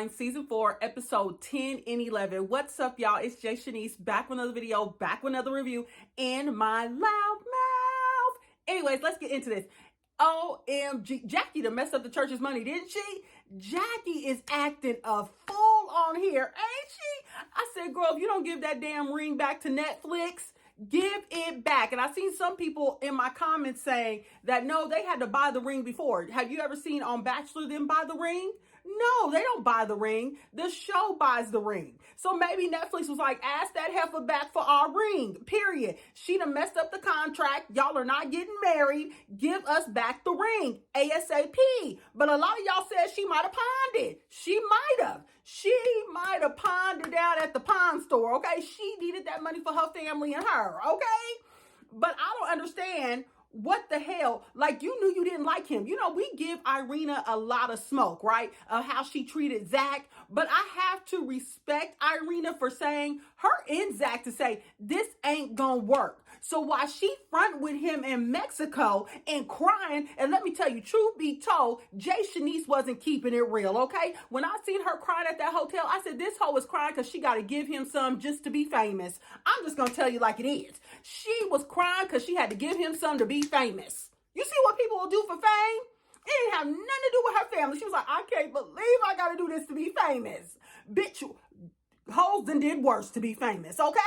Mind, Season 4, Episode 10 and 11. What's up, y'all? It's Jay Shanice, back with another video, back with another review in my loud mouth. Anyways, let's get into this. OMG, Jackie done messed up the church's money, didn't she? Jackie is acting a fool on here, ain't she? I said, girl, if you don't give that damn ring back to Netflix, give it back. And I seen some people in my comments saying that no, they had to buy the ring before. Have you ever seen on Bachelor them buy the ring? No, they don't buy the ring. The show buys the ring. So maybe Netflix was like, ask that heifer back for our ring, period. She done messed up the contract. Y'all are not getting married. Give us back the ring ASAP. But a lot of y'all said she might have pawned it. She might have. She might have pawned it down at the pawn store, okay? She needed that money for her family and her, okay? But I don't understand. What the hell? Like, you knew you didn't like him. You know, we give Irina a lot of smoke, right? Of how she treated Zach. But I have to respect Irina for saying, her and Zach to say, this ain't gonna work. So while she front with him in Mexico and crying, and let me tell you, truth be told, Jay Shanice wasn't keeping it real, okay? When I seen her crying at that hotel, I said, this hoe is crying because she got to give him some just to be famous. I'm just gonna tell you like it is. She was crying because she had to give him some to be famous. You see what people will do for fame? It didn't have nothing to do with her family. She was like, I can't believe I got to do this to be famous. Bitch, hoes done did worse to be famous, okay?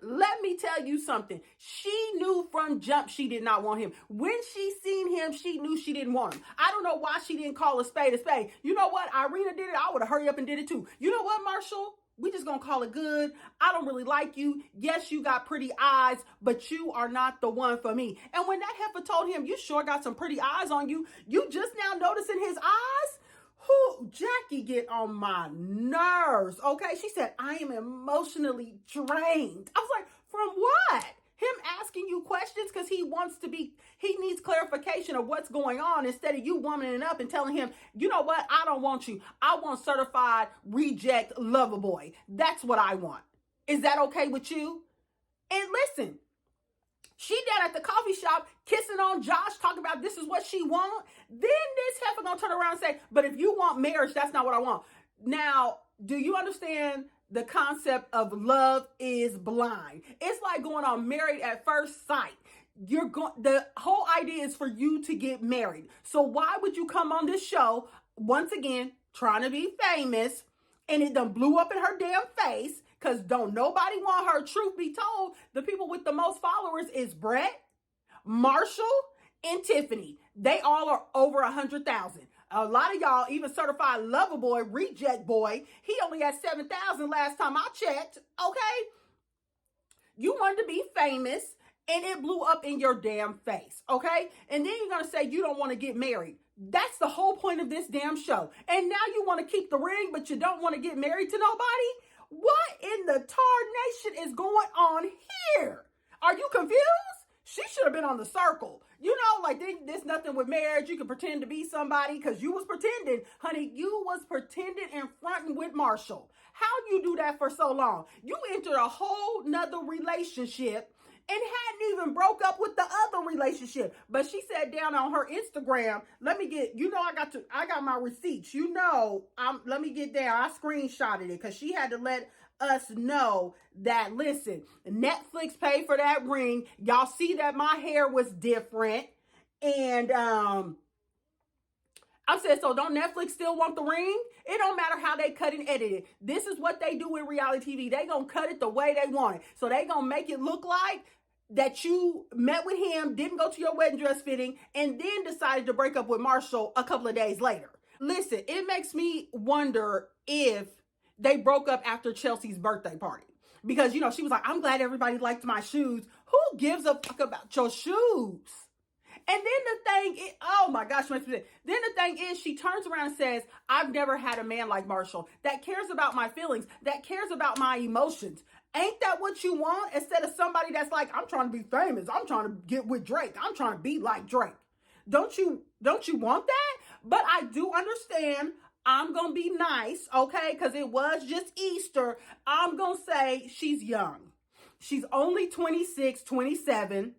Let me tell you something. She knew from jump she did not want him. When she seen him, she knew she didn't want him. I don't know why she didn't call a spade a spade. You know what? Irina did it. I would have hurried up and did it too. You know what, Marshall? We just gonna call it good. I don't really like you. Yes, you got pretty eyes, but you are not the one for me. And when that heifer told him, you sure got some pretty eyes on you, you just now noticing his eyes? Who, Jackie get on my nerves, okay? She said, I am emotionally drained. I was like, from what? Him asking you questions because he needs clarification of what's going on instead of you womaning up and telling him, you know what? I don't want you. I want certified reject lover boy. That's what I want. Is that okay with you? And listen, she down at the coffee shop kissing on Josh, talking about this is what she want. Then this heifer gonna turn around and say, but if you want marriage, that's not what I want. Now, do you understand the concept of love is blind? It's like going on Married at First Sight. The whole idea is for you to get married. So why would you come on this show, once again, trying to be famous, and it done blew up in her damn face? Because don't nobody want her. Truth be told, the people with the most followers is Brett, Marshall, and Tiffany. They all are over 100,000. A lot of y'all, even certified lover boy, reject boy, he only had 7,000 last time I checked, okay? You wanted to be famous, and it blew up in your damn face, okay? And then you're going to say you don't want to get married. That's the whole point of this damn show. And now you want to keep the ring, but you don't want to get married to nobody? What in the tar nation is going on here? Are you confused? She should have been on the circle. You know, like there's nothing with marriage. You can pretend to be somebody because you was pretending. Honey, you was pretending and fronting with Marshall. How you do that for so long? You entered a whole nother relationship and hadn't even broke up with the other relationship. But she said down on her Instagram, let me get, you know, I got my receipts. You know, let me get down. I screenshotted it because she had to let us know that, listen, Netflix paid for that ring. Y'all see that my hair was different. And I said, so don't Netflix still want the ring? It don't matter how they cut and edit it. This is what they do in reality TV. They gonna cut it the way they want it. So they gonna make it look like that you met with him, didn't go to your wedding dress fitting, and then decided to break up with Marshall a couple of days later. Listen, it makes me wonder if they broke up after Chelsea's birthday party. Because, you know, she was like, I'm glad everybody liked my shoes. Who gives a fuck about your shoes? And then the thing is, oh my gosh, then the thing is, she turns around and says, I've never had a man like Marshall that cares about my feelings, that cares about my emotions. Ain't that what you want? Instead of somebody that's like, I'm trying to be famous. I'm trying to get with Drake. I'm trying to be like Drake. Don't you want that? But I do understand. I'm going to be nice, okay? Because it was just Easter. I'm going to say she's young. She's only 26, 27.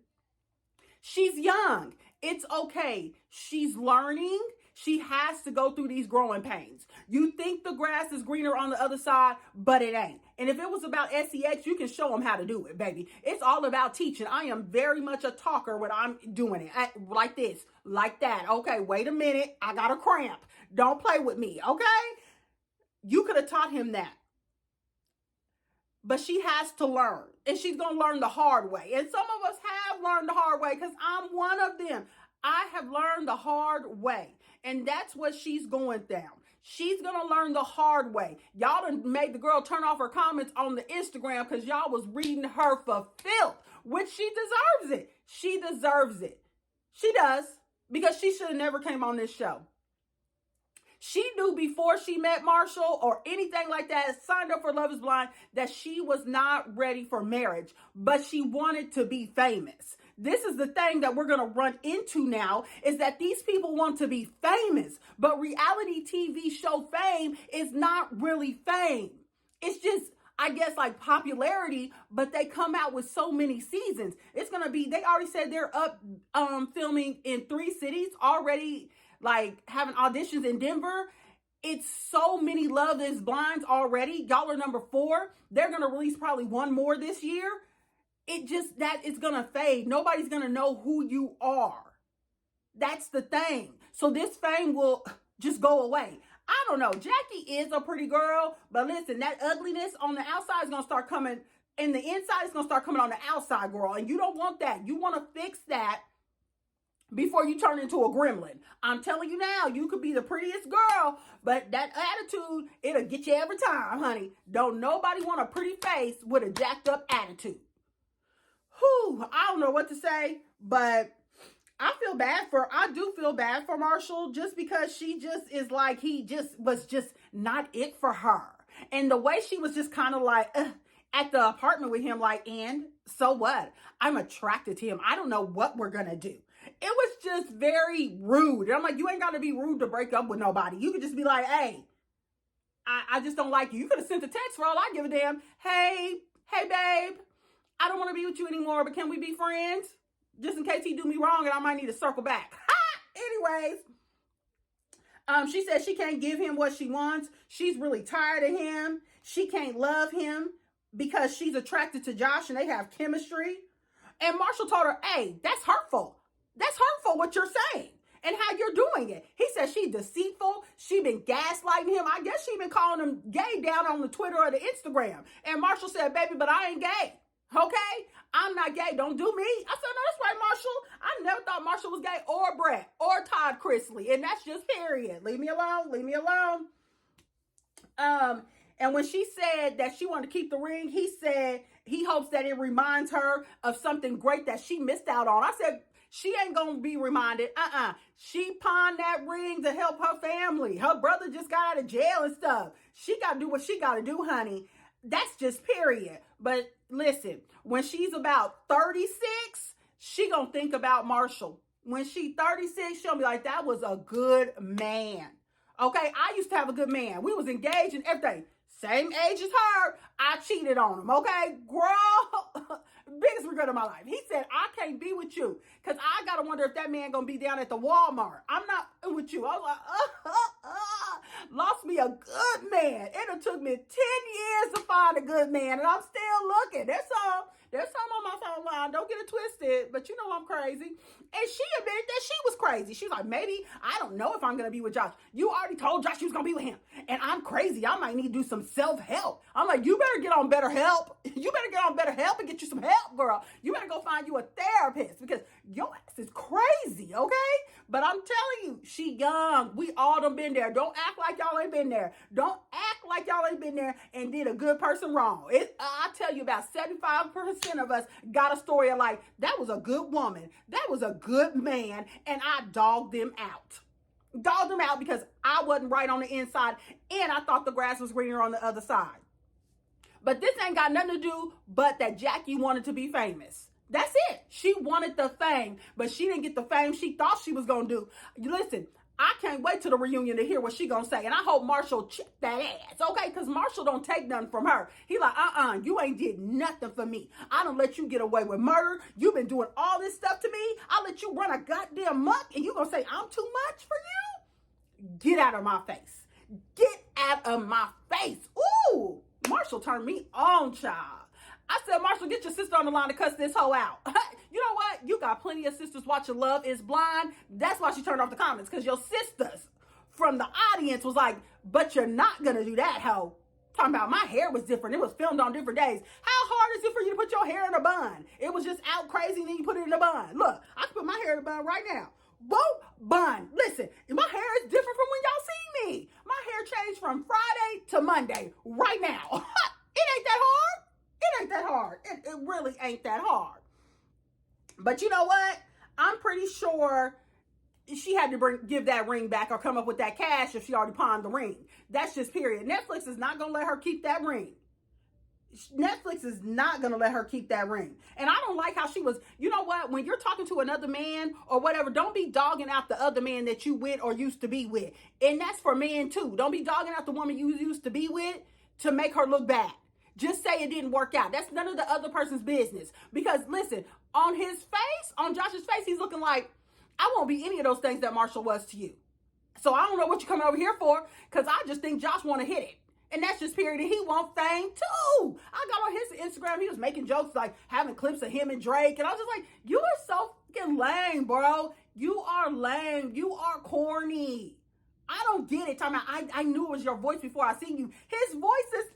She's young. It's okay. She's learning. She has to go through these growing pains. You think the grass is greener on the other side, but it ain't. And if it was about sex, you can show them how to do it, baby. It's all about teaching. I am very much a talker when I'm doing it. Like this, like that. Okay, wait a minute. I got a cramp. Don't play with me, okay? You could have taught him that. But she has to learn, and she's going to learn the hard way. And some of us have learned the hard way, because I'm one of them. I have learned the hard way, and that's what she's going down. She's going to learn the hard way. Y'all done made the girl turn off her comments on the Instagram because y'all was reading her for filth, which she deserves it. She deserves it. She does, because she should have never came on this show. She knew before she met Marshall or anything like that, signed up for Love is Blind, that she was not ready for marriage, but she wanted to be famous. This is the thing that we're going to run into now, is that these people want to be famous, but reality TV show fame is not really fame. It's just, I guess, like popularity, but they come out with so many seasons. It's going to be, they already said they're up filming in 3 cities already, like having auditions in Denver. It's so many Love is Blinds already. Y'all are number 4. They're going to release probably 1 more this year. It just, that is going to fade. Nobody's going to know who you are. That's the thing. So this fame will just go away. I don't know. Jackie is a pretty girl, but listen, that ugliness on the outside is going to start coming, and the inside is going to start coming on the outside, girl. And you don't want that. You want to fix that before you turn into a gremlin. I'm telling you now, you could be the prettiest girl, but that attitude, it'll get you every time, honey. Don't nobody want a pretty face with a jacked up attitude. Whew, I don't know what to say, but I do feel bad for Marshall, just because she just is like, he just was just not it for her. And the way she was just kind of like, at the apartment with him, like, and so what? I'm attracted to him. I don't know what we're going to do. It was just very rude. And I'm like, you ain't got to be rude to break up with nobody. You could just be like, hey, I just don't like you. You could have sent a text for all I give a damn. Hey, babe, I don't want to be with you anymore, but can we be friends? Just in case he do me wrong and I might need to circle back. Anyways, she said she can't give him what she wants. She's really tired of him. She can't love him because she's attracted to Josh and they have chemistry. And Marshall told her, hey, that's hurtful. That's hurtful what you're saying and how you're doing it. He said she's deceitful. She been gaslighting him. I guess she been calling him gay down on the Twitter or the Instagram. And Marshall said, baby, but I ain't gay. Okay? I'm not gay. Don't do me. I said, no, that's right, Marshall. I never thought Marshall was gay, or Brett or Todd Chrisley. And that's just period. Leave me alone. Leave me alone. And when she said that she wanted to keep the ring, he said he hopes that it reminds her of something great that she missed out on. I said, she ain't going to be reminded. She pawned that ring to help her family. Her brother just got out of jail and stuff. She got to do what she got to do, honey. That's just period. But listen, when she's about 36, she going to think about Marshall. When she 36, she'll be like, that was a good man. Okay, I used to have a good man. We was engaged and everything. Same age as her. I cheated on him, okay? Girl, biggest regret of my life. He said, I can't be with you because I got to wonder if that man going to be down at the Walmart. I'm not with you. I was like, lost me a good man. It took me 10 years to find a good man, and I'm still looking. There's some on my phone line. Don't get it twisted, but you know I'm crazy. And she admitted that she was crazy. She's like, maybe, I don't know if I'm going to be with Josh. You already told Josh you was going to be with him. And I'm crazy. I might need to do some self-help. I'm like, you better get on BetterHelp. You better get on BetterHelp and get you some help, girl. You better go find you a therapist because your ass is crazy, okay? But I'm telling you, she young. We all done been there. Don't act like y'all ain't been there. Don't act like y'all ain't been there and did a good person wrong. I tell you, about 75% of us got a story of like, that was a good woman. That was a good man. And I dogged them out. Dogged them out because I wasn't right on the inside. And I thought the grass was greener on the other side. But this ain't got nothing to do but that Jackie wanted to be famous. That's it. She wanted the fame, but she didn't get the fame she thought she was going to do. Listen, I can't wait till the reunion to hear what she going to say. And I hope Marshall check that ass, okay? Because Marshall don't take nothing from her. He like, you ain't did nothing for me. I don't let you get away with murder. You been doing all this stuff to me. I let you run a goddamn muck, and you going to say I'm too much for you? Get out of my face. Get out of my face. Ooh, Marshall turned me on, child. I said, Marshall, get your sister on the line to cuss this hoe out. You know what? You got plenty of sisters watching Love is Blind. That's why she turned off the comments, because your sisters from the audience was like, but you're not going to do that, hoe. Talking about my hair was different. It was filmed on different days. How hard is it for you to put your hair in a bun? It was just out crazy and then you put it in a bun. Look, I can put my hair in a bun right now. Boom, bun. Listen, my hair is different from when y'all see me. My hair changed from Friday to Monday right now. It ain't that hard. It ain't that hard. It really ain't that hard. But you know what? I'm pretty sure she had to give that ring back or come up with that cash if she already pawned the ring. That's just period. Netflix is not going to let her keep that ring. Netflix is not going to let her keep that ring. And I don't like how she was, you know what? When you're talking to another man or whatever, don't be dogging out the other man that you with or used to be with. And that's for men too. Don't be dogging out the woman you used to be with to make her look bad. Just say it didn't work out. That's none of the other person's business. Because listen, on his face, on Josh's face, he's looking like, I won't be any of those things that Marshall was to you. So I don't know what you're coming over here for, because I just think Josh want to hit it. And that's just period. And he want fame too. I got on his Instagram. He was making jokes like having clips of him and Drake. And I was just like, you are so fucking lame, bro. You are lame. You are corny. I don't get it. I knew it was your voice before I seen you. His voice is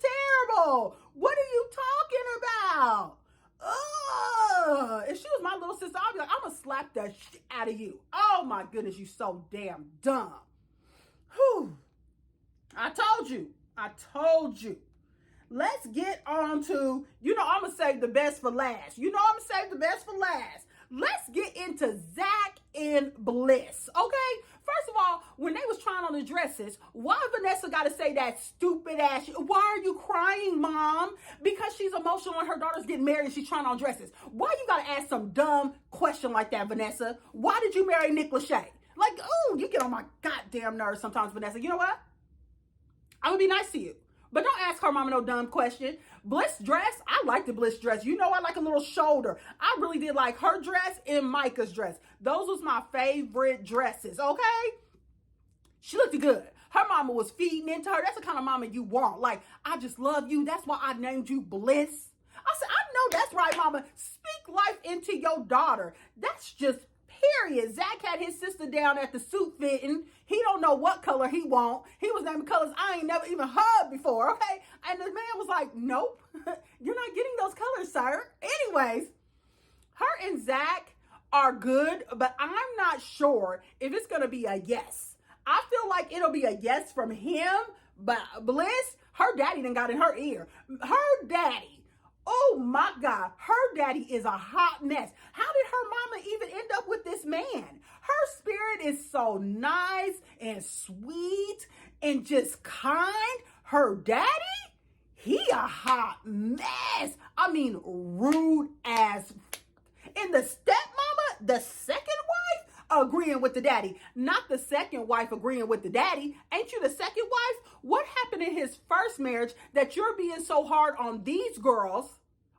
terrible. What are you talking about? Ugh. If she was my little sister, I'd be like, I'm going to slap the shit out of you. Oh my goodness, you so damn dumb. Whew. I told you. Let's get on to, I'm going to save the best for last. I'm going to save the best for last. Let's get into Zach and Bliss, okay? First of all, when they was trying on the dresses, why Vanessa got to say that stupid ass shit? Why are you crying, Mom? Because she's emotional and her daughter's getting married and she's trying on dresses. Why you got to ask some dumb question like that, Vanessa? Why did you marry Nick Lachey? Like, ooh, you get on my goddamn nerves sometimes, Vanessa. You know what? I'm going to be nice to you. But don't ask her mama no dumb question. Bliss dress, I like the Bliss dress. I like a little shoulder. I really did like her dress and Micah's dress. Those was my favorite dresses, okay? She looked good. Her mama was feeding into her. That's the kind of mama you want. Like, I just love you. That's why I named you Bliss. I said, I know that's right, mama. Speak life into your daughter. That's just period. Zach had his sister down at the suit fitting. He don't know what color he want. He was naming colors I ain't never even heard before, okay? And the man was like, nope, you're not getting those colors, sir. Anyways, her and Zach are good, but I'm not sure if it's going to be a yes. I feel like it'll be a yes from him, but Bliss, her daddy done got in her ear. Her daddy. Oh my God, her daddy is a hot mess. How did her mama even end up with this man? Her spirit is so nice and sweet and just kind. Her daddy, he a hot mess. I mean, rude as. And the stepmama, the second wife, agreeing with the daddy. Not the second wife agreeing with the daddy. Ain't you the second wife? What happened in his first marriage that you're being so hard on these girls,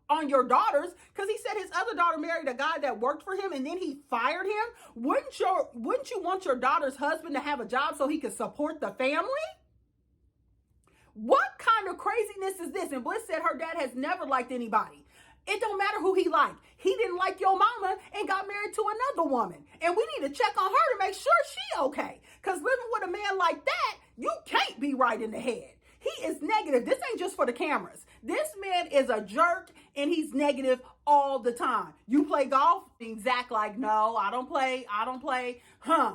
on your daughters? Because he said his other daughter married a guy that worked for him and then he fired him. Wouldn't you want your daughter's husband to have a job so he could support the family? What kind of craziness is this? And Bliss said her dad has never liked anybody. It don't matter who he liked. He didn't like your mama and got married to another woman. And we need to check on her to make sure she okay. Because living with a man like that, you can't be right in the head. He is negative. This ain't just for the cameras. This man is a jerk and he's negative all the time. You play golf? And Zach like, no, I don't play. Huh.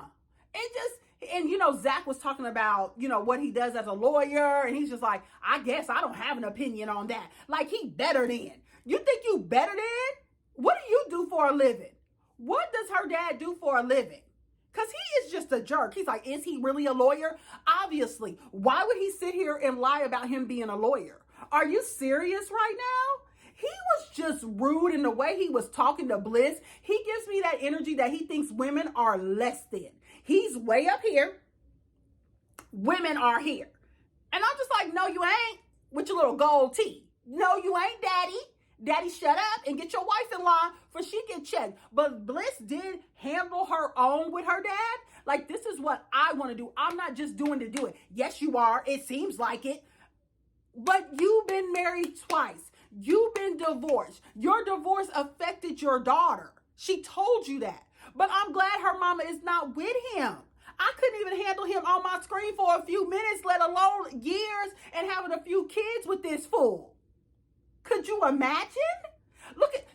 And Zach was talking about, what he does as a lawyer. And he's just like, I guess I don't have an opinion on that. Like he better than. You think you better than? What do you do for a living? What does her dad do for a living? Because he is just a jerk. He's like, is he really a lawyer? Obviously. Why would he sit here and lie about him being a lawyer? Are you serious right now? He was just rude in the way he was talking to Bliss. He gives me that energy that he thinks women are less than. He's way up here. Women are here. And I'm just like, no, you ain't, with your little gold teeth. No, you ain't, daddy. Daddy, shut up and get your wife in line for she get checked. But Bliss did handle her own with her dad. Like, this is what I want to do. I'm not just doing to do it. Yes, you are. It seems like it. But you've been married twice. You've been divorced. Your divorce affected your daughter. She told you that. But I'm glad her mama is not with him. I couldn't even handle him on my screen for a few minutes, let alone years, and having a few kids with this fool. Could you imagine? Look at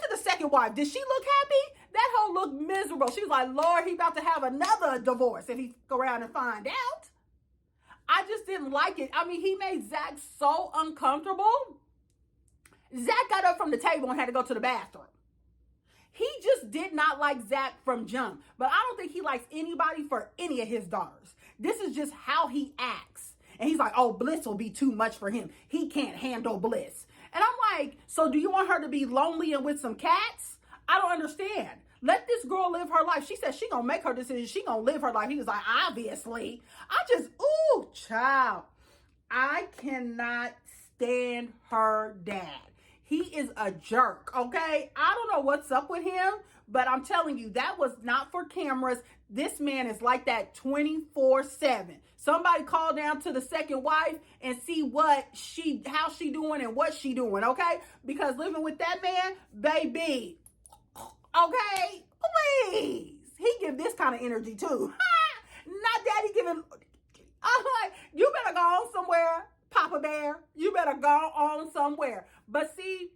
the second wife. Did she look happy? That hoe looked miserable. She was like, Lord, he about to have another divorce if he go around and find out. I just didn't like it. I mean, he made Zach so uncomfortable. Zach got up from the table and had to go to the bathroom. He just did not like Zach from jump. But I don't think he likes anybody for any of his daughters. This is just how he acts. And he's like, oh, Bliss will be too much for him. He can't handle Bliss. And I'm like, so do you want her to be lonely and with some cats? I don't understand. Let this girl live her life. She said she gonna make her decision. She gonna live her life. He was like, obviously. Ooh, child. I cannot stand her dad. He is a jerk, okay? I don't know what's up with him, but I'm telling you, that was not for cameras. This man is like that 24/7. Somebody call down to the second wife and see how she doing and what she doing, okay? Because living with that man, baby, okay, please. He give this kind of energy too. Not daddy giving. I'm like, you better go on somewhere, Papa Bear. You better go on somewhere. But see,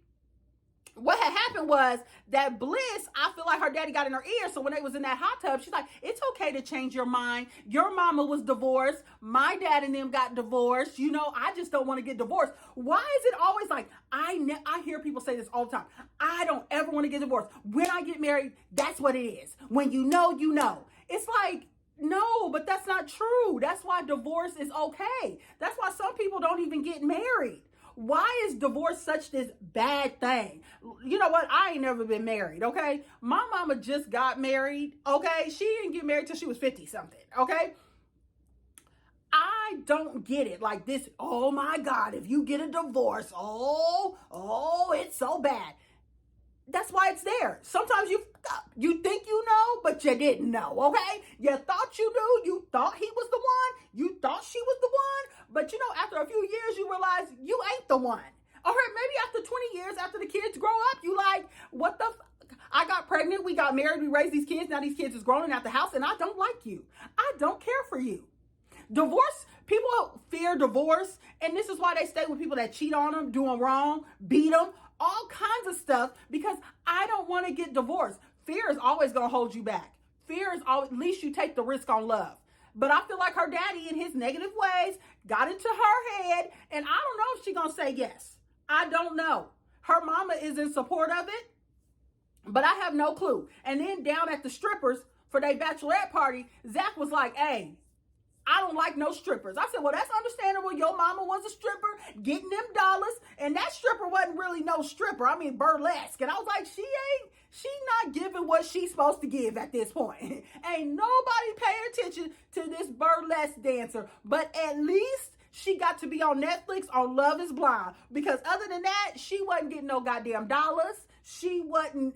what had happened was that Bliss, I feel like her daddy got in her ear. So when they was in that hot tub, she's like, it's okay to change your mind. Your mama was divorced. My dad and them got divorced. You know, I just don't want to get divorced. Why is it always like, I hear people say this all the time. I don't ever want to get divorced. When I get married, that's what it is. When you know, you know. It's like, no, but that's not true. That's why divorce is okay. That's why some people don't even get married. Why is divorce such this bad thing? You know what? I ain't never been married, okay? My mama just got married, okay? She didn't get married till she was 50 something, okay? I don't get it. Like this, oh my God, if you get a divorce, oh, it's so bad. That's why it's there. Sometimes you think you know, but you didn't know, okay? You thought you knew. You thought he was the one. You thought she was the one. But, you know, after a few years, you realize you ain't the one. Or maybe after 20 years, after the kids grow up, you like, what the I got pregnant. We got married. We raised these kids. Now these kids is grown and out the house, and I don't like you. I don't care for you. Divorce, people fear divorce, and this is why they stay with people that cheat on them, do them wrong, beat them, all kinds of stuff, because I don't want to get divorced. Fear is always going to hold you back. Fear is always, at least you take the risk on love. But I feel like her daddy in his negative ways got into her head, and I don't know if she's going to say yes. I don't know. Her mama is in support of it, but I have no clue. And then down at the strippers for their bachelorette party, Zach was like, hey, I don't like no strippers. I said, well, that's understandable. Your mama was a stripper, getting them dollars. And that stripper wasn't really no stripper. I mean, burlesque. And I was like, she not giving what she's supposed to give at this point. Ain't nobody paying attention to this burlesque dancer. But at least she got to be on Netflix on Love is Blind. Because other than that, she wasn't getting no goddamn dollars. She wasn't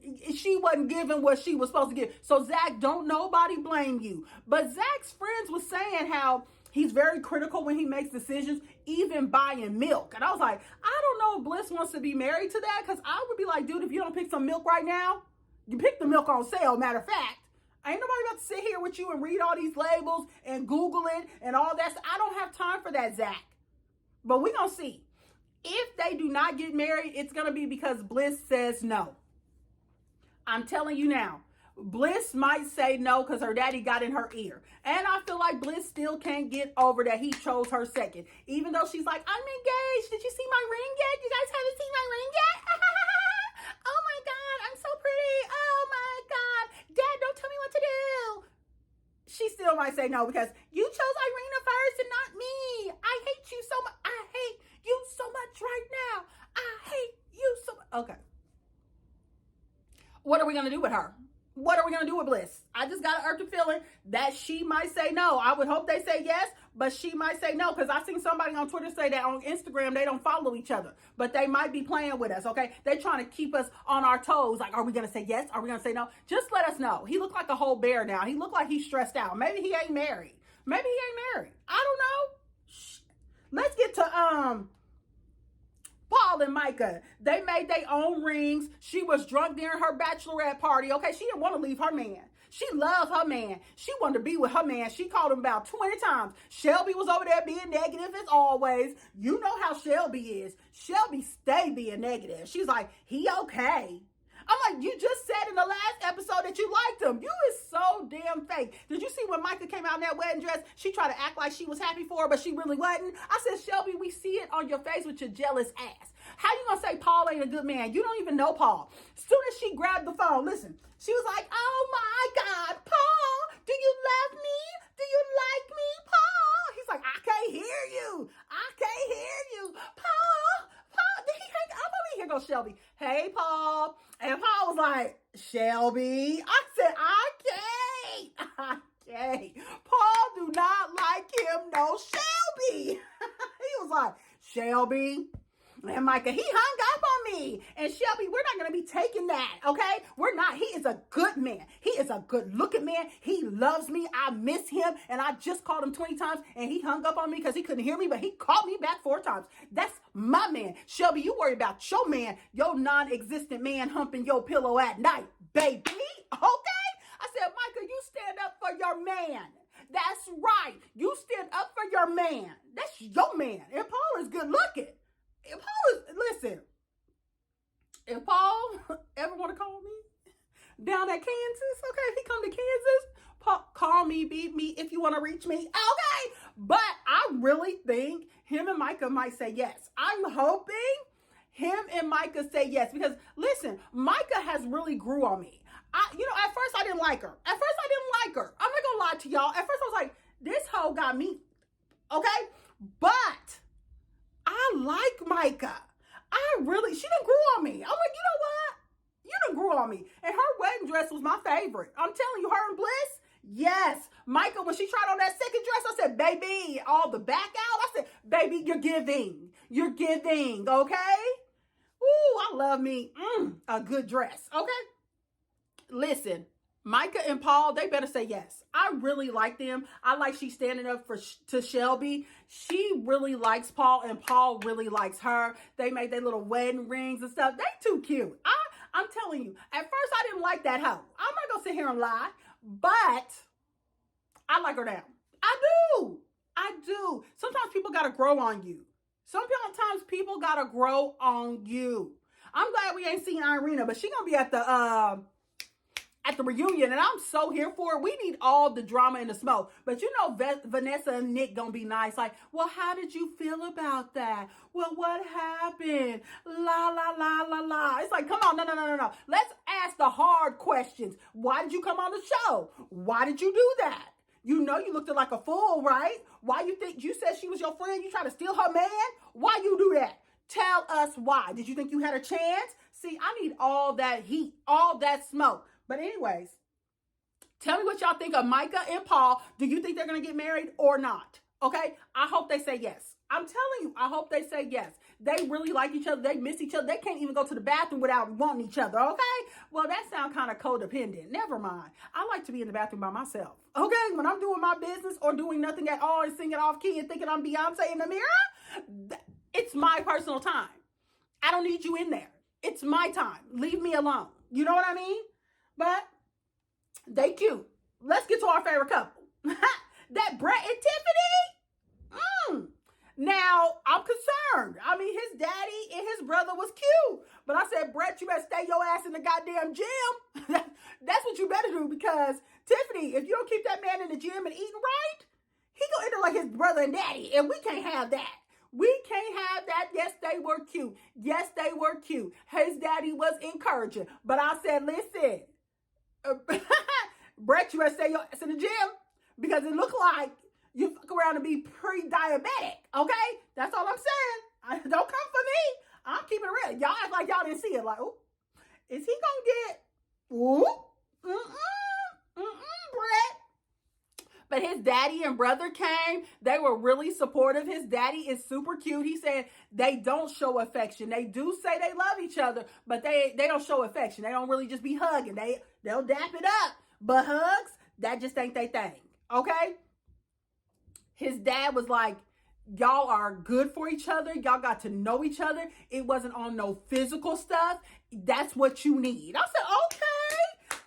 giving what she was supposed to give. So Zach, don't nobody blame you. But Zach's friends was saying how he's very critical when he makes decisions, even buying milk. And I was like, I don't know if Bliss wants to be married to that, because I would be like, dude, if you don't pick some milk right now, you pick the milk on sale, matter of fact. Ain't nobody about to sit here with you and read all these labels and Google it and all that. I don't have time for that, Zach. But we're going to see. If they do not get married, it's going to be because Bliss says no. I'm telling you now, Bliss might say no because her daddy got in her ear. And I feel like Bliss still can't get over that he chose her second. Even though she's like, I'm engaged. Did you see my ring yet? You guys haven't seen my ring yet? Oh my God, I'm so pretty. Oh my God. Dad, don't tell me what to do. She still might say no because you chose Irina first and not me. I hate you so much. I hate you so much right now. I hate you so much. Okay. What are we going to do with her? What are we going to do with Bliss? I just got an irking feeling that she might say no. I would hope they say yes, but she might say no, because I seen somebody on Twitter say that on Instagram they don't follow each other, but they might be playing with us, okay? They trying to keep us on our toes. Like, are we going to say yes? Are we going to say no? Just let us know. He looked like a whole bear now. He looked like he's stressed out. Maybe he ain't married. Maybe he ain't married. I don't know. Let's get to Paul and Micah. They made their own rings. She was drunk during her bachelorette party. Okay, she didn't want to leave her man. She loved her man. She wanted to be with her man. She called him about 20 times. Shelby was over there being negative as always. You know how Shelby is. Shelby stay being negative. She's like, he okay. I'm like, you just said in the last episode that you liked him. You is so damn fake. Did you see when Micah came out in that wedding dress? She tried to act like she was happy for her, but she really wasn't. I said, Shelby, we see it on your face with your jealous ass. How you gonna say Paul ain't a good man? You don't even know Paul. As soon as she grabbed the phone, listen, she was like, oh my God, Paul, do you love me? Do you like me, Paul? He's like, I can't hear you. I can't hear you. Paul, did he hang up on me? Here goes Shelby. Hey, Paul. And Paul was like, Shelby. I said, I can't. Paul do not like him, no Shelby. He was like, Shelby. And Micah, he hung up on me. And Shelby, we're not going to be taking that, okay? We're not. He is a good man. He is a good looking man. He loves me. I miss him. And I just called him 20 times and he hung up on me because he couldn't hear me, but he called me back 4 times. That's my man. Shelby, you worry about your man, your non-existent man humping your pillow at night, baby. Okay? I said, Micah, you stand up for your man. That's right. You stand up for your man. That's your man. And Paul is good looking. If Paul ever want to call me down at Kansas, okay, if he come to Kansas, Paul, call me, beat me if you want to reach me, okay? But I really think him and Micah might say yes. I'm hoping him and Micah say yes, because listen, Micah has really grew on me. At first I didn't like her. I'm not gonna lie to y'all. At first I was like, this hoe got me, okay? But I like Micah. She done grew on me. I'm like, you know what? You done grew on me. And her wedding dress was my favorite. I'm telling you, her and Bliss, yes. Micah, when she tried on that second dress, I said, baby, all the back out. I said, baby, you're giving. You're giving, okay? Ooh, I love me a good dress, okay? Listen, Micah and Paul, they better say yes. I really like them. I like she's standing up to Shelby. She really likes Paul, and Paul really likes her. They made their little wedding rings and stuff. They too cute. I'm telling you, at first I didn't like that hoe. I'm not going to sit here and lie, but I like her now. I do. Sometimes people got to grow on you. Sometimes people got to grow on you. I'm glad we ain't seen Irina, but she going to be at the reunion, and I'm so here for it. We need all the drama and the smoke. But you know, Vanessa and Nick gonna be nice. Like, well, how did you feel about that? Well, what happened? La, la, la, la, la. It's like, come on, no. Let's ask the hard questions. Why did you come on the show? Why did you do that? You know you looked like a fool, right? Why you think you said she was your friend? You tried to steal her man? Why you do that? Tell us why. Did you think you had a chance? See, I need all that heat, all that smoke. But anyways, tell me what y'all think of Micah and Paul. Do you think they're going to get married or not? Okay? I hope they say yes. I'm telling you, I hope they say yes. They really like each other. They miss each other. They can't even go to the bathroom without wanting each other, okay? Well, that sounds kind of codependent. Never mind. I like to be in the bathroom by myself, okay? When I'm doing my business or doing nothing at all and singing off key and thinking I'm Beyonce in the mirror, it's my personal time. I don't need you in there. It's my time. Leave me alone. You know what I mean? But they cute. Let's get to our favorite couple. That Brett and Tiffany. Now, I'm concerned. I mean, his daddy and his brother was cute. But I said, Brett, you better stay your ass in the goddamn gym. That's what you better do, because Tiffany, if you don't keep that man in the gym and eating right, he gonna end up like his brother and daddy. And we can't have that. We can't have that. Yes, they were cute. Yes, they were cute. His daddy was encouraging. But I said, listen, Brett, you better stay your ass in the gym, because it look like you fuck around and be pre-diabetic, okay? That's all I'm saying. Don't come for me. I'm keeping it real. Y'all act like y'all didn't see it. Like, ooh, is he gonna get, ooh, Brett. But his daddy and brother came. They were really supportive. His daddy is super cute. He said they don't show affection. They do say they love each other, but they don't show affection. They don't really just be hugging. They'll dap it up. But hugs, that just ain't their thing. Okay? His dad was like, y'all are good for each other. Y'all got to know each other. It wasn't on no physical stuff. That's what you need. I said, okay.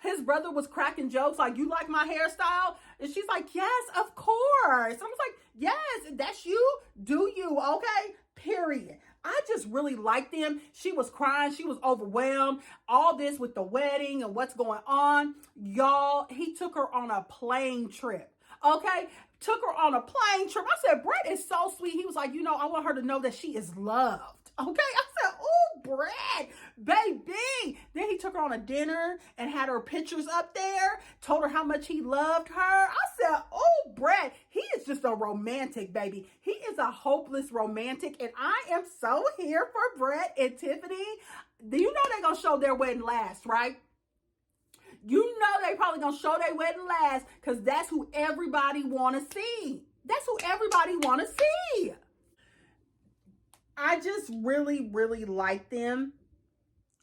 His brother was cracking jokes like, you like my hairstyle? And she's like, yes, of course. I was like, yes, that's you. Do you? Okay. Period. I just really liked them. She was crying. She was overwhelmed. All this with the wedding and what's going on. Y'all, he took her on a plane trip. Okay. Took her on a plane trip. I said, Brett is so sweet. He was like, I want her to know that she is loved. Okay. I said, oh, Brett, baby. Then he took her on a dinner and had her pictures up there, told her how much he loved her. I said, oh, Brett, he is just a romantic, baby. He is a hopeless romantic. And I am so here for Brett and Tiffany. You know they're going to show their wedding last, right? You know they probably gonna show their wedding last because that's who everybody want to see. That's who everybody want to see. I just really, really like them.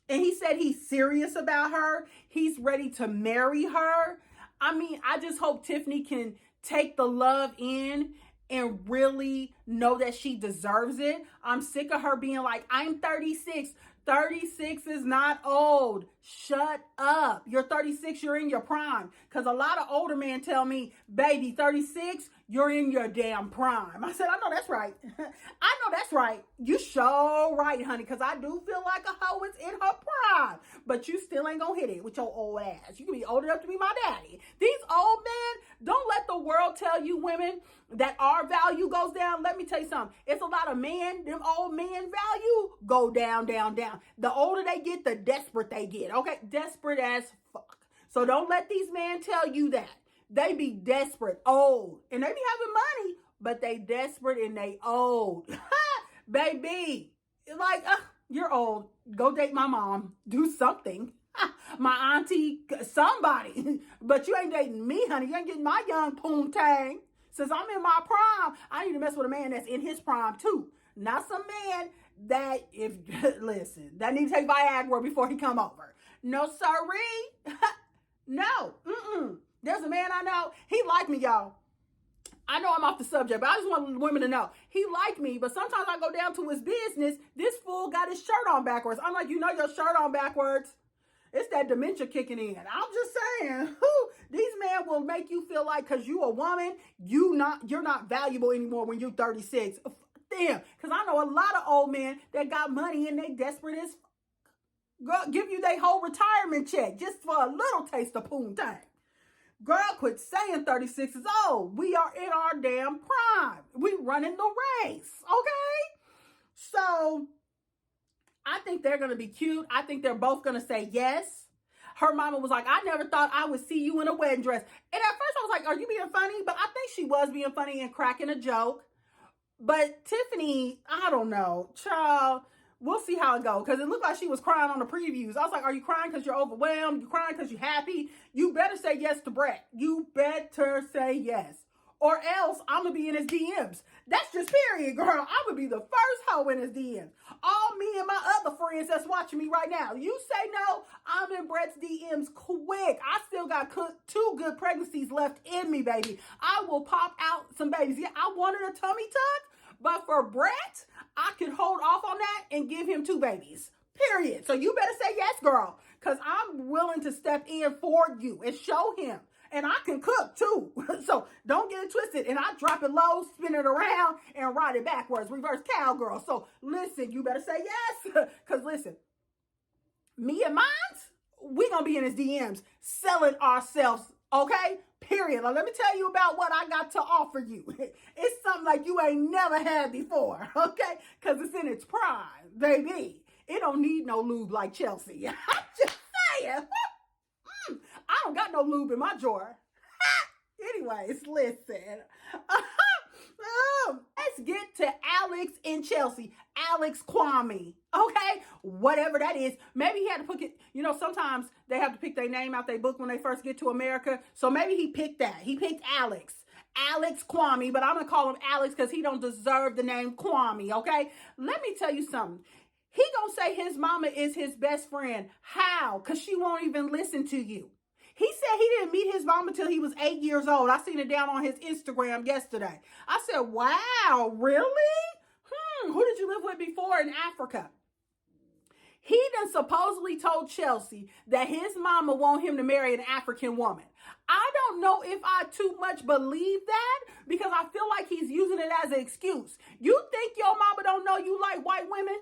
And he said he's serious about her. He's ready to marry her. I mean, I just hope Tiffany can take the love in and really know that she deserves it. I'm sick of her being like, I'm 36. 36 is not old. Shut up. You're 36, you're in your prime. Because a lot of older men tell me, baby, 36, you're in your damn prime. I said, I know that's right. I know that's right. You sure right, honey. Because I do feel like a hoe is in her prime. But you still ain't going to hit it with your old ass. You can be old enough to be my daddy. These old men, don't let the world tell you women that our value goes down. Let me tell you something. It's a lot of men, them old men value go down, down, down. The older they get, the desperate they get. Okay? Desperate as fuck. So don't let these men tell you that. They be desperate, old. And they be having money, but they desperate and they old. Baby. Like, you're old. Go date my mom. Do something. My auntie, somebody. But you ain't dating me, honey. You ain't getting my young poontang. Since I'm in my prime, I need to mess with a man that's in his prime too. Not some man that, listen, that need to take Viagra before he come over. No, sorry. No. There's a man I know. He like me, y'all. I know I'm off the subject, but I just want women to know. He like me, but sometimes I go down to his business. This fool got his shirt on backwards. I'm like, your shirt on backwards. It's that dementia kicking in. I'm just saying, these men will make you feel like because you a woman, you're not valuable anymore when you're 36. Damn, because I know a lot of old men that got money and they desperate as girl, give you their whole retirement check just for a little taste of poontang. Girl, quit saying 36 is old. We are in our damn prime. We running the race, okay? So I think they're going to be cute. I think they're both going to say yes. Her mama was like, I never thought I would see you in a wedding dress. And at first I was like, are you being funny? But I think she was being funny and cracking a joke. But Tiffany, I don't know. Child, we'll see how it goes. Because it looked like she was crying on the previews. I was like, are you crying because you're overwhelmed? You crying because you're happy? You better say yes to Brett. You better say yes. Or else I'm going to be in his DMs. That's just period, girl. I'm going to be the first hoe in his DMs. All me and my other friends that's watching me right now. You say no, I'm in Brett's DMs quick. I still got 2 good pregnancies left in me, baby. I will pop out some babies. Yeah, I wanted a tummy tuck, but for Brett, I could hold off on that and give him 2 babies. Period. So you better say yes, girl, because I'm willing to step in for you and show him. And I can cook too. So don't get it twisted. And I drop it low, spin it around, and ride it backwards. Reverse cowgirl. So listen, you better say yes. Because listen, me and mine, we going to be in his DMs selling ourselves. Okay? Period. Now, let me tell you about what I got to offer you. It's something like you ain't never had before. Okay? Because it's in its prime, baby. It don't need no lube like Chelsea. I'm just saying. I don't got no lube in my drawer. Anyways, listen. Let's get to Alex and Chelsea. Alex Kwame. Okay? Whatever that is. Maybe he had to put it, sometimes they have to pick their name out their book when they first get to America. So maybe he picked that. He picked Alex. Alex Kwame, but I'm going to call him Alex because he don't deserve the name Kwame, okay? Let me tell you something. He going to say his mama is his best friend. How? Because she won't even listen to you. He said he didn't meet his mama till he was 8 years old. I seen it down on his Instagram yesterday. I said, wow, really? Who did you live with before in Africa? He done supposedly told Chelsea that his mama want him to marry an African woman. I don't know if I too much believe that because I feel like he's using it as an excuse. You think your mama don't know you like white women?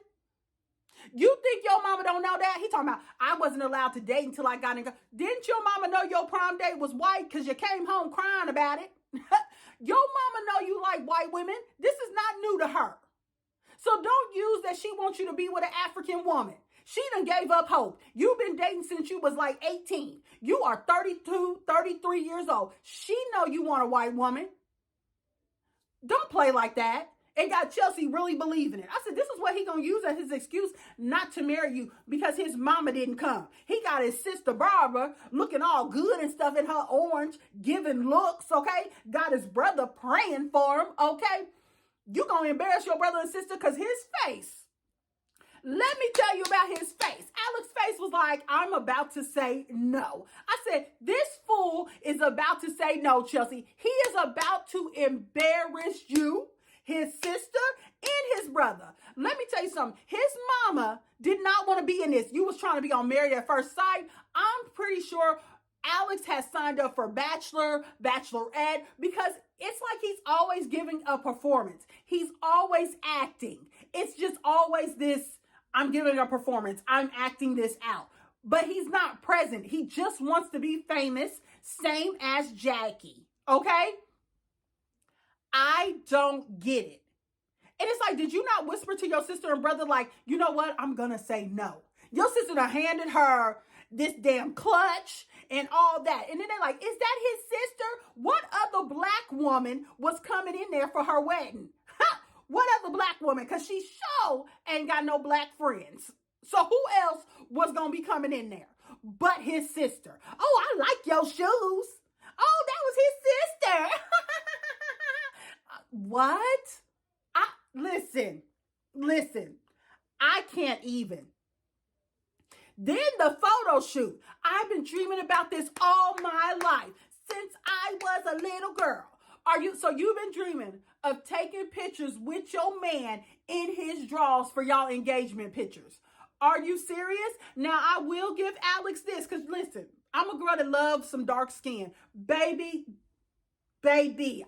You think your mama don't know that? He talking about, I wasn't allowed to date until I got in. Didn't your mama know your prom date was white because you came home crying about it? Your mama know you like white women. This is not new to her. So don't use that she wants you to be with an African woman. She done gave up hope. You've been dating since you was like 18. You are 32, 33 years old. She know you want a white woman. Don't play like that. It got Chelsea really believing it. I said, this is what he gonna use as his excuse not to marry you because his mama didn't come. He got his sister Barbara looking all good and stuff in her orange, giving looks, okay? Got his brother praying for him, okay? You gonna embarrass your brother and sister because his face. Let me tell you about his face. Alex's face was like, I'm about to say no. I said, this fool is about to say no, Chelsea. He is about to embarrass you, his sister, and his brother. Let me tell you something. His mama did not want to be in this. You was trying to be on Married at First Sight. I'm pretty sure Alex has signed up for Bachelor, Bachelorette, because it's like he's always giving a performance. He's always acting. It's just always this, I'm giving a performance. I'm acting this out. But he's not present. He just wants to be famous, same as Jackie. Okay? I don't get it. And it's like, did you not whisper to your sister and brother like, you know what? I'm going to say no. Your sister done handed her this damn clutch and all that. And then they're like, is that his sister? What other black woman was coming in there for her wedding? What other black woman? Because she sure ain't got no black friends. So who else was going to be coming in there but his sister? Oh, I like your shoes. Oh, that was his sister. What? Listen. I can't even. Then the photo shoot. I've been dreaming about this all my life since I was a little girl. So you've been dreaming of taking pictures with your man in his drawers for y'all engagement pictures. Are you serious? Now, I will give Alex this, because listen, I'm a girl that loves some dark skin. Baby,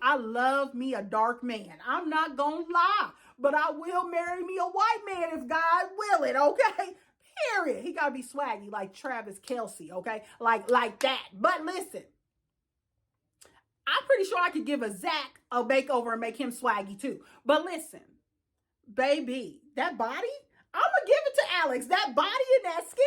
I love me a dark man. I'm not going to lie, but I will marry me a white man if God will it, okay? Period. He got to be swaggy like Travis Kelce, okay? Like that. But listen, I'm pretty sure I could give a Zach a makeover and make him swaggy too. But listen, baby, that body, I'm going to give it to Alex. That body and that skin,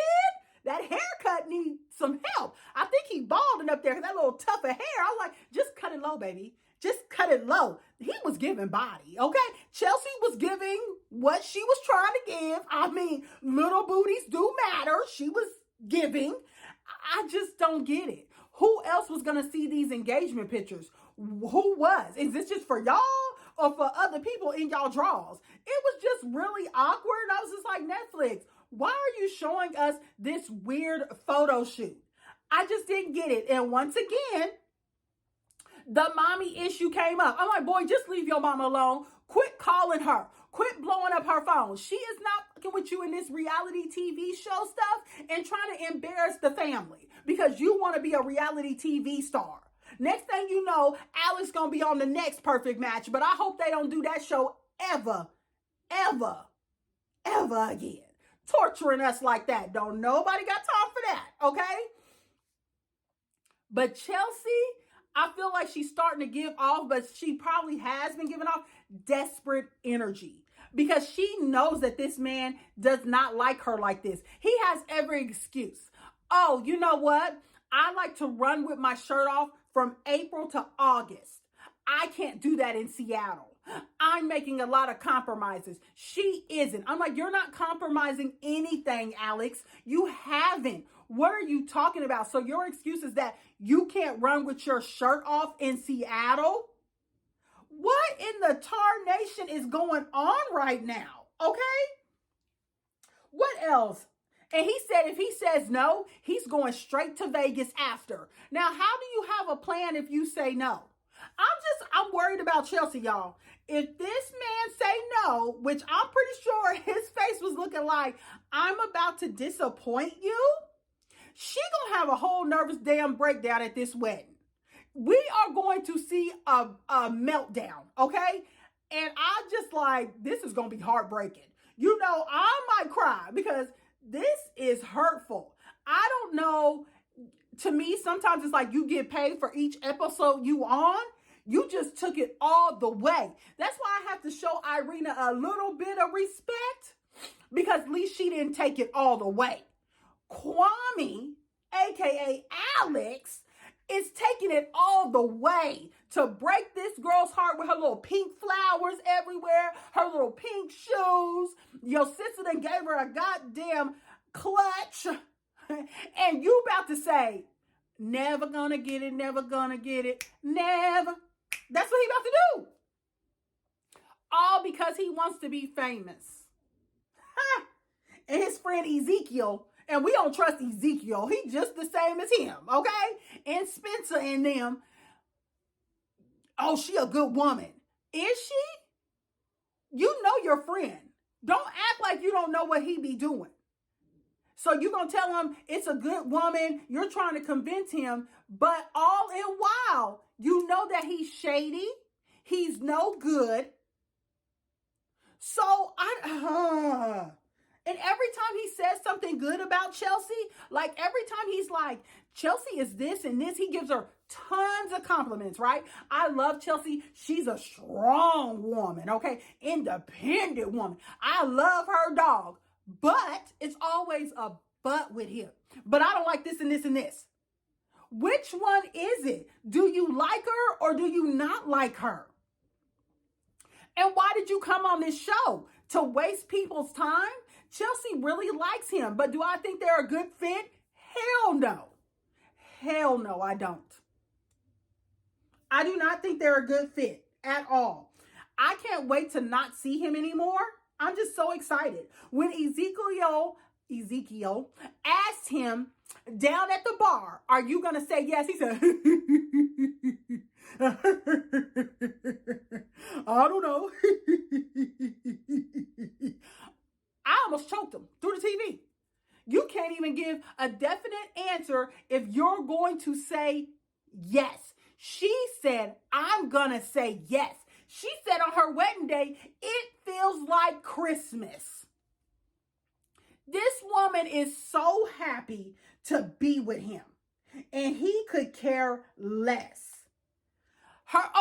that haircut needs some help. I think he balding up there because that little tuft of hair. I was like, just cut it low, baby. Just cut it low. He was giving body, okay? Chelsea was giving what she was trying to give. I mean, little booties do matter. She was giving. I just don't get it. Who else was going to see these engagement pictures? Who was? Is this just for y'all or for other people in y'all drawers? It was just really awkward. And I was just like, Netflix, why are you showing us this weird photo shoot? I just didn't get it. And once again, the mommy issue came up. I'm like, boy, just leave your mama alone. Quit calling her. Quit blowing up her phone. She is not fucking with you in this reality TV show stuff and trying to embarrass the family because you want to be a reality TV star. Next thing you know, Alex going to be on the next Perfect Match, but I hope they don't do that show ever again. Torturing us like that. Don't nobody got time for that, okay? But Chelsea, I feel like she's starting to give off, but she probably has been giving off desperate energy because she knows that this man does not like her like this. He has every excuse. Oh, you know what? I like to run with my shirt off from April to August. I can't do that in Seattle. I'm making a lot of compromises. She isn't. I'm like, you're not compromising anything, Alex. You haven't. What are you talking about? So your excuse is that you can't run with your shirt off in Seattle? What in the tar nation is going on right now? Okay? What else? And he said if he says no, he's going straight to Vegas after. Now, how do you have a plan if you say no? I'm worried about Chelsea, y'all. If this man say no, which I'm pretty sure his face was looking like, I'm about to disappoint you, she gonna have a whole nervous damn breakdown at this wedding. We are going to see a meltdown, okay? And I just like, this is gonna be heartbreaking. You know, I might cry because this is hurtful. I don't know. To me, sometimes it's like you get paid for each episode you on. You just took it all the way. That's why I have to show Irina a little bit of respect, because at least she didn't take it all the way. Kwame, aka Alex, is taking it all the way to break this girl's heart with her little pink flowers everywhere, her little pink shoes. Your sister done gave her a goddamn clutch. And you about to say, never gonna get it, never gonna get it, never. That's what he about to do. All because he wants to be famous. And his friend Ezekiel, and we don't trust Ezekiel. He just the same as him, okay? And Spencer and them. Oh, she a good woman. Is she? You know your friend. Don't act like you don't know what he be doing. So you're going to tell him it's a good woman. You're trying to convince him. But all in while, you know that he's shady. He's no good. So and every time he says something good about Chelsea, like every time he's like, Chelsea is this and this, he gives her tons of compliments, right? I love Chelsea. She's a strong woman, okay? Independent woman. I love her dog. But it's always a but with him. But I don't like this and this and this. Which one is it? Do you like her or do you not like her? And why did you come on this show? To waste people's time? Chelsea really likes him, but do I think they're a good fit? Hell no. Hell no, I don't. I do not think they're a good fit at all. I can't wait to not see him anymore. I'm just so excited. When Ezekiel asked him down at the bar, are you going to say yes? He said, I don't know. I almost choked him through the TV. You can't even give a definite answer if you're going to say yes. She said, I'm going to say yes. She said on her wedding day, it feels like Christmas. This woman is so happy to be with him, and he could care less.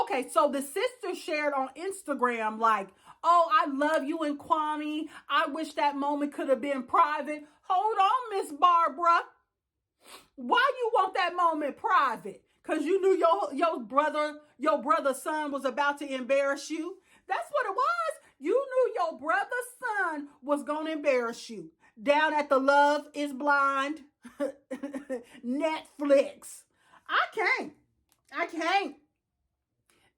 Okay, so the sister shared on Instagram like, oh, I love you and Kwame. I wish that moment could have been private. Hold on, Miss Barbara. Why you want that moment private? Because you knew your brother's son was about to embarrass you. That's what it was. You knew your brother's son was going to embarrass you. Down at the Love is Blind Netflix. I can't.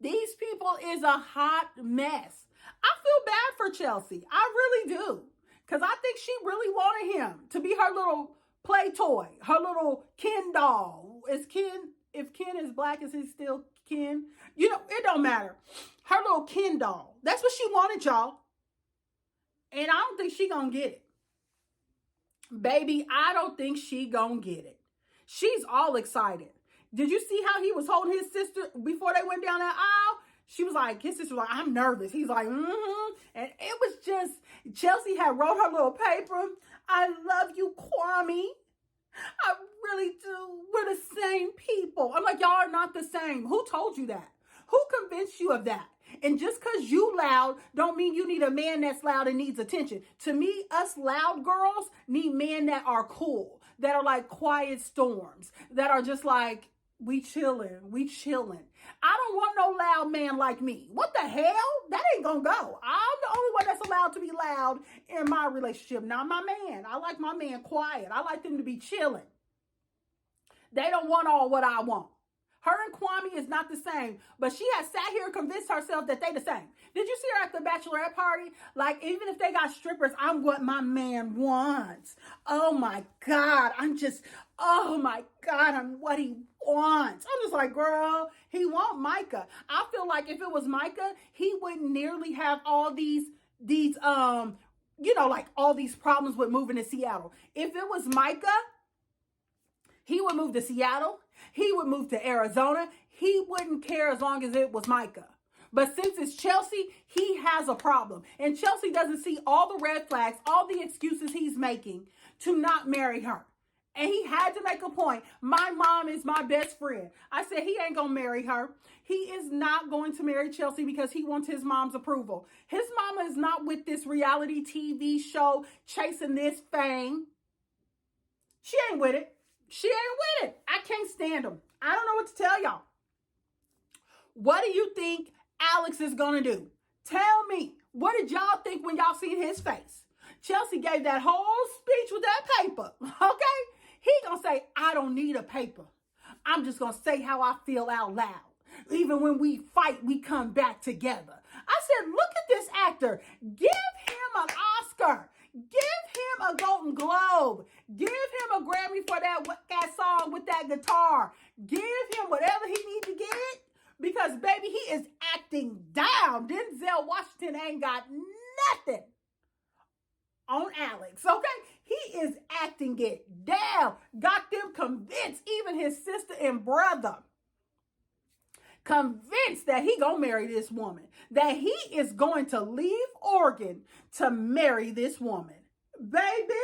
These people is a hot mess. I feel bad for Chelsea. I really do. Because I think she really wanted him to be her little play toy, her little Ken doll. If Ken is black, is he still Ken? You know, it don't matter. Her little Ken doll. That's what she wanted, y'all. And I don't think she gonna get it. Baby, I don't think she gonna get it. She's all excited. Did you see how he was holding his sister before they went down that aisle? She was like, his sister was like, I'm nervous. He's like, mm-hmm. And it was just, Chelsea had wrote her little paper. I love you, Kwame. I really do. We're the same people. I'm like, y'all are not the same. Who told you that? Who convinced you of that? And just because you loud don't mean you need a man that's loud and needs attention. To me, us loud girls need men that are cool, that are like quiet storms, that are just like, We chilling. We chilling. I don't want no loud man like me. What the hell? That ain't gonna go. I'm the only one that's allowed to be loud in my relationship, not my man. I like my man quiet. I like them to be chilling. They don't want all what I want. Her and Kwame is not the same, but she has sat here and convinced herself that they the same. Did you see her at the bachelorette party? Like, even if they got strippers, I'm what my man wants. Oh my God. Oh my God, I'm what he wants. I'm just like, girl, he want Micah. I feel like if it was Micah, he wouldn't nearly have all these like all these problems with moving to Seattle. If it was Micah, he would move to Seattle. He would move to Arizona. He wouldn't care as long as it was Micah. But since it's Chelsea, he has a problem. And Chelsea doesn't see all the red flags, all the excuses he's making to not marry her. And he had to make a point. My mom is my best friend. I said he ain't going to marry her. He is not going to marry Chelsea because he wants his mom's approval. His mama is not with this reality TV show chasing this fame. She ain't with it. She ain't with it. I can't stand him. I don't know what to tell y'all. What do you think Alex is going to do? Tell me. What did y'all think when y'all seen his face? Chelsea gave that whole speech with that paper. Okay? He going to say, I don't need a paper. I'm just going to say how I feel out loud. Even when we fight, we come back together. I said, look at this actor. Give him an Oscar. Give him a Golden Globe. Give him a Grammy for that song with that guitar. Give him whatever he needs to get because, baby, he is acting down. Denzel Washington ain't got nothing on Alex, okay? He is acting it down. Got them convinced, even his sister and brother, convinced that he gonna marry this woman, that he is going to leave Oregon to marry this woman. Baby,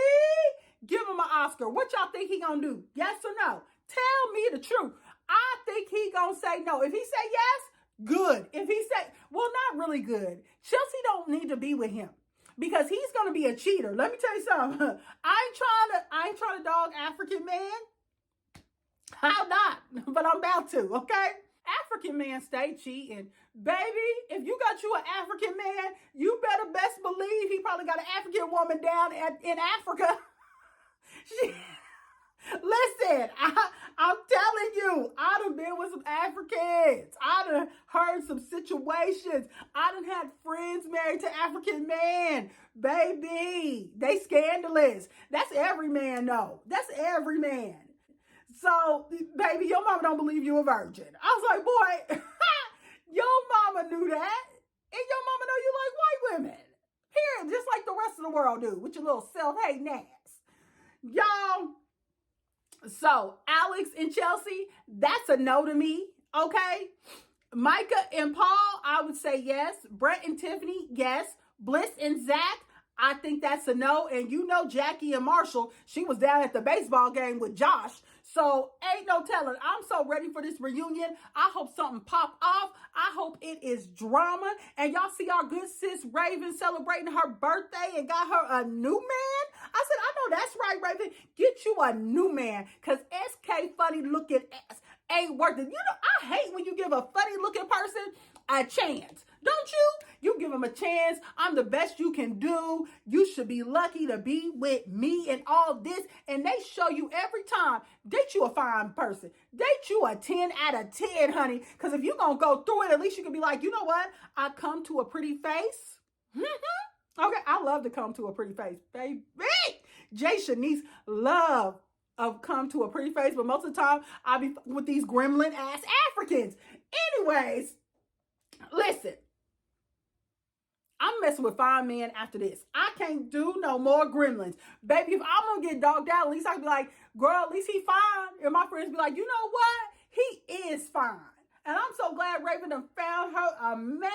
give him an Oscar. What y'all think he gonna do? Yes or no? Tell me the truth. I think he gonna say no. If he say yes, good. If he say, well, not really good. Chelsea don't need to be with him because he's gonna be a cheater. Let me tell you something. I ain't trying to dog African man. How not? But I'm about to, okay? African man stay cheating. Baby, if you got you an African man, you better best believe he probably got an African woman down in Africa. Listen, I'm telling you, I done been with some Africans. I done heard some situations. I done had friends married to African men. Baby, they scandalous. That's every man, though. That's every man. So, baby, your mama don't believe you a virgin. I was like, boy, your mama knew that. And your mama know you like white women. Here, just like the rest of the world do, with your little self-hating ass. Y'all, so Alex and Chelsea, that's a no to me, okay? Micah and Paul, I would say yes. Brett and Tiffany, yes. Bliss and Zach, I think that's a no. And you know Jackie and Marshall, she was down at the baseball game with Josh. So ain't no telling. I'm so ready for this reunion. I hope something pop off. I hope it is drama. And y'all see our good sis Raven celebrating her birthday and got her a new man. I said, I know that's right, Raven. Get you a new man. Because SK funny looking ass ain't worth it. You know, I hate when you give a funny looking person a chance. Don't you? You give them a chance. I'm the best you can do. You should be lucky to be with me and all this. And they show you every time. Date you a fine person. Date you a 10 out of 10, honey. Because if you're going to go through it, at least you can be like, you know what? I come to a pretty face. Okay, I love to come to a pretty face. Baby. Jay Shanice love of come to a pretty face. But most of the time, I be with these gremlin ass Africans. Anyways, listen. I'm messing with fine men after this. I can't do no more gremlins. Baby, if I'm going to get dogged out, at least I can be like, girl, at least he fine. And my friends be like, you know what? He is fine. And I'm so glad Raven done found her a man.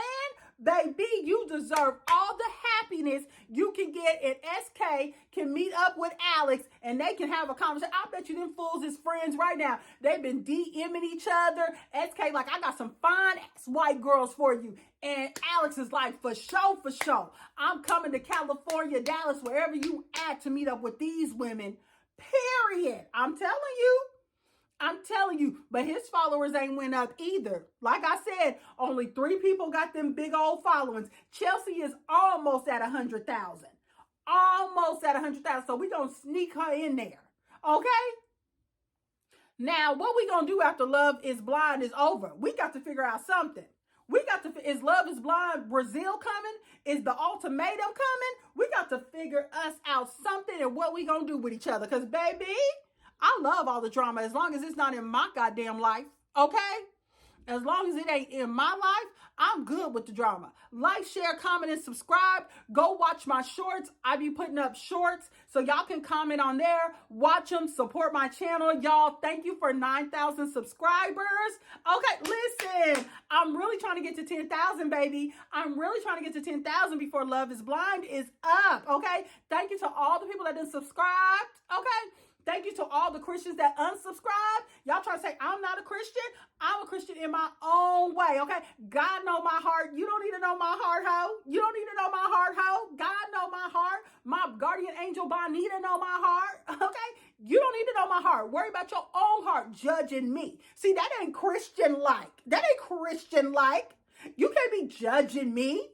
Baby, you deserve all the happiness you can get, and SK can meet up with Alex and they can have a conversation. I bet you them fools is friends right now. They've been DMing each other. SK like, I got some fine ass white girls for you. And Alex is like, for sure, for sure. I'm coming to California, Dallas, wherever you at to meet up with these women. Period. I'm telling you. I'm telling you, but his followers ain't went up either. Like I said, only 3 people got them big old followings. Chelsea is almost at 100,000. Almost at 100,000. So we gonna sneak her in there. Okay? Now, what we gonna do after Love is Blind is over? We got to figure out something. We got to, is Love is Blind Brazil coming? Is the ultimatum coming? We got to figure us out something and what we gonna do with each other. Because, baby, I love all the drama as long as it's not in my goddamn life, okay? As long as it ain't in my life, I'm good with the drama. Like, share, comment, and subscribe. Go watch my shorts. I be putting up shorts, so y'all can comment on there. Watch them. Support my channel. Y'all, thank you for 9,000 subscribers. Okay, listen. I'm really trying to get to 10,000, baby. I'm really trying to get to 10,000 before Love is Blind is up, okay? Thank you to all the people that done subscribed, okay? Thank you to all the Christians that unsubscribe. Y'all try to say, I'm not a Christian. I'm a Christian in my own way, okay? God know my heart. You don't need to know my heart, ho. You don't need to know my heart, ho. God know my heart. My guardian angel Bonita know my heart, okay? You don't need to know my heart. Worry about your own heart judging me. See, that ain't Christian-like. That ain't Christian-like. You can't be judging me.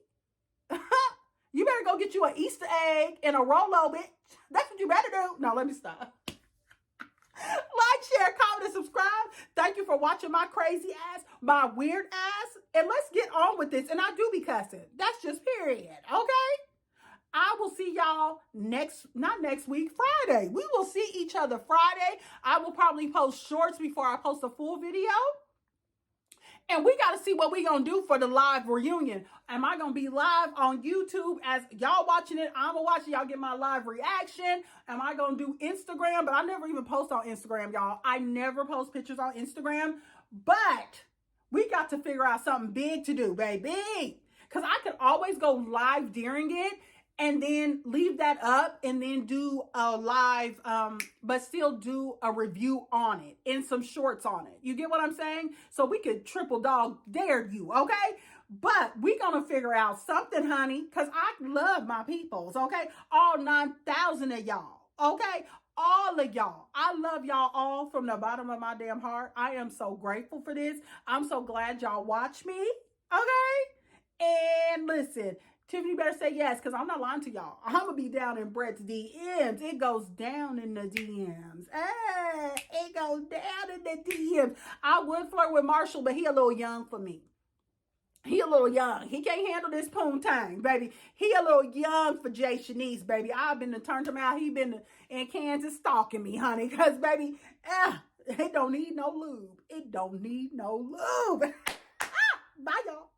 You better go get you an Easter egg and a Rolo, bitch. That's what you better do. No, let me stop. Like, share, comment, and subscribe. Thank you for watching my crazy ass, my weird ass. And let's get on with this. And I do be cussing. That's just period. Okay? I will see y'all not next week, Friday. We will see each other Friday. I will probably post shorts before I post a full video. And we got to see what we going to do for the live reunion. Am I going to be live on YouTube as y'all watching it? I'm going to watch it. Y'all get my live reaction. Am I going to do Instagram? But I never even post on Instagram, y'all. I never post pictures on Instagram. But we got to figure out something big to do, baby. Because I could always go live during it and then leave that up and then do a live, but still do a review on it and some shorts on it. You get what I'm saying? So we could triple dog dare you, okay? But we gonna figure out something, honey, because I love my peoples, okay? All 9,000 of y'all, okay? All of y'all. I love y'all all from the bottom of my damn heart. I am so grateful for this. I'm so glad y'all watch me, okay? And listen, Tiffany better say yes, because I'm not lying to y'all. I'm going to be down in Brett's DMs. It goes down in the DMs. It goes down in the DMs. I would flirt with Marshall, but he a little young for me. He a little young. He can't handle this poontang, baby. He a little young for Jay Shanice, baby. I've been to turn him out. He been in Kansas stalking me, honey. Because, baby, it don't need no lube. It don't need no lube. Bye, y'all.